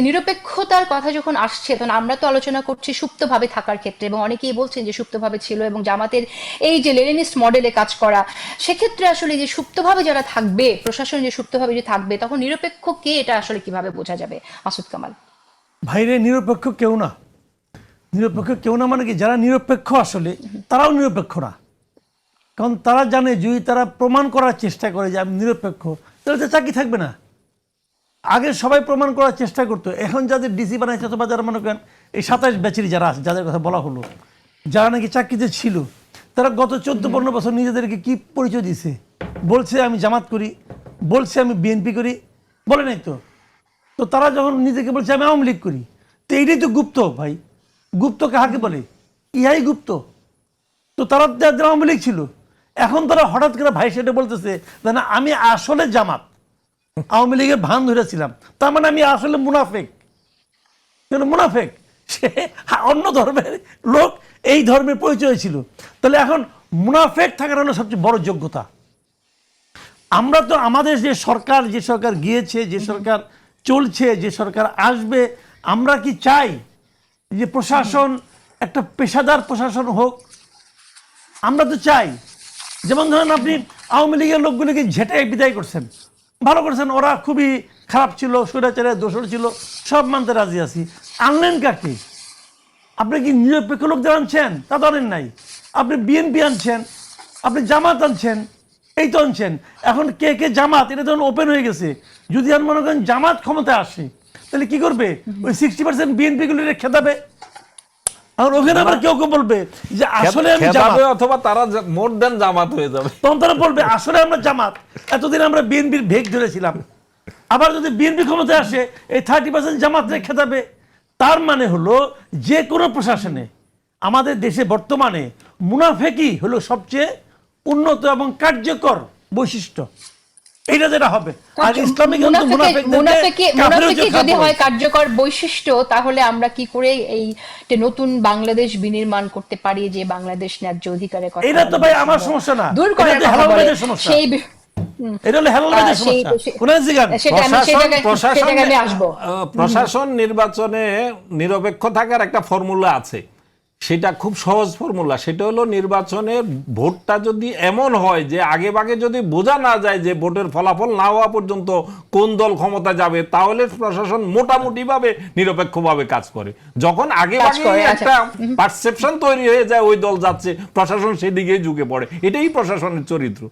নিরপেক্ষতার কথা যখন আসছে তখন আমরা তো আলোচনা করছি সুপ্তভাবে থাকার ক্ষেত্রে, এবং অনেকেই বলছেন যে সুপ্তভাবে ছিল, এবং জামাতের এই যে লেনিনিস্ট মডেলে কাজ করা, সেক্ষেত্রে আসলে যে সুপ্তভাবে যারা থাকবে, প্রশাসন যে সুপ্তভাবে যে থাকবে, তখন নিরপেক্ষ কে এটা আসলে কিভাবে বোঝা যাবে? মাসুদ কামাল। ভাইরে, নিরপেক্ষ কেউ না। নিরপেক্ষ কেউ না মানে কি, যারা নিরপেক্ষ আসলে তারাও নিরপেক্ষ না। কারণ তারা জানে যদি তারা প্রমাণ করার চেষ্টা করে যে আমি নিরপেক্ষ, তাহলে তো চাকরি থাকবে না। আগে সবাই প্রমাণ করার চেষ্টা করতো, এখন যাদের ডিসি বানাইছে অথবা যারা মনে করেন এই 27 ব্যাচের যারা আছে, যাদের কথা বলা হলো, যারা নাকি চাকরিতে ছিল, তারা গত 14-15 বছর নিজেদেরকে কি পরিচয় দিছে? বলছে আমি জামাত করি, বলছে আমি বিএনপি করি, বলে নাই তো। তো তারা যখন নিজেকে বলছে আমি আওয়ামী লীগ করি, তো এইটাই তো গুপ্ত ভাই। গুপ্ত কাহাকে বলে? ইহাই গুপ্ত। তো তারা যাদের আওয়ামী লীগ ছিল, এখন তারা হঠাৎ করে ভাই সেটা বলতেছে না আমি আসলে জামাত, আওয়ামী লীগের ভান ধরেছিলাম, তার মানে আমি আসলে মুনাফেক। মুনাফেক সে অন্য ধর্মের লোক, এই ধর্মের পরিচয় ছিল। তাহলে এখন মুনাফেক থাকার হলো সবচেয়ে বড় যোগ্যতা। আমরা তো আমাদের যে সরকার গিয়েছে, যে সরকার চলছে, যে সরকার আসবে, আমরা কি চাই যে প্রশাসন একটা পেশাদার প্রশাসন হোক? আমরা তো চাই। যেমন ধরেন আপনি আওয়ামী লীগের লোকগুলিকে ঝেঁটে বিদায় করছেন, ভালো করছেন, ওরা খুবই খারাপ ছিল, স্বৈরাচারের দোষর ছিল, সব মানতে রাজি আছি। আনলেন কাকে? আপনি কি নিরপেক্ষ লোকদের আনছেন? তা তো আনেন নাই। আপনি বিএনপি আনছেন, আপনি জামাত আনছেন, এই তো আনছেন। এখন কে কে জামাত, এটা তখন ওপেন হয়ে গেছে। যদি আর মনে করেন জামাত ক্ষমতায় আসে, তাহলে কি করবে? ওই 60% বিএনপি গুলিরে খেদাবে। আর ওখানে আবার কেউ কেউ বলবে যে আসলে আমি জামাত, অথবা তারা মোর দেন জামাত হয়ে যাবে। তখন তারা বলবে আসলে আমরা জামাত, এতদিন আমরা বিএনপির ভেগ ধরেছিলাম। আবার যদি বিএনপি ক্ষমতায় আসে, এই 30% জামাতরে খেদাবে। তার মানে হলো যে কোনো প্রশাসনে আমাদের দেশে বর্তমানে মুনাফেকি হলো সবচেয়ে উন্নত এবং কার্যকর বৈশিষ্ট্য। এইটা যেটা হবে। আর ইসলামিক মুনাফেকি যদি হয় কার্যকর বৈশিষ্ট্য, তাহলে আমরা কি করে এই নতুন বাংলাদেশ বিনির্মাণ করতে পারি, যে বাংলাদেশ ন্যায্য অধিকারের কথা? এটা তো ভাই আমার সমস্যা না, দূর করার কথা বলে সেই প্রশাসন নির্বাচনে নিরপেক্ষ থাকার একটা ফর্মুলা আছে, সেটা খুব সহজ ফর্মুলা। সেটা হলো নির্বাচনের ভোটটা যদি এমন হয় যে আগে ভাগে যদি বোঝা না যায় যে ভোটের ফলাফল না হওয়া পর্যন্ত কোন দল ক্ষমতা যাবে, তাহলে প্রশাসন মোটামুটি ভাবে নিরপেক্ষভাবে কাজ করে। যখন আগে ভাগে একটা পারসেপশন তৈরি হয়ে যায় ওই দল যাচ্ছে, প্রশাসন সেদিকেই ঝুঁকে পড়ে। এটাই প্রশাসনের চরিত্র।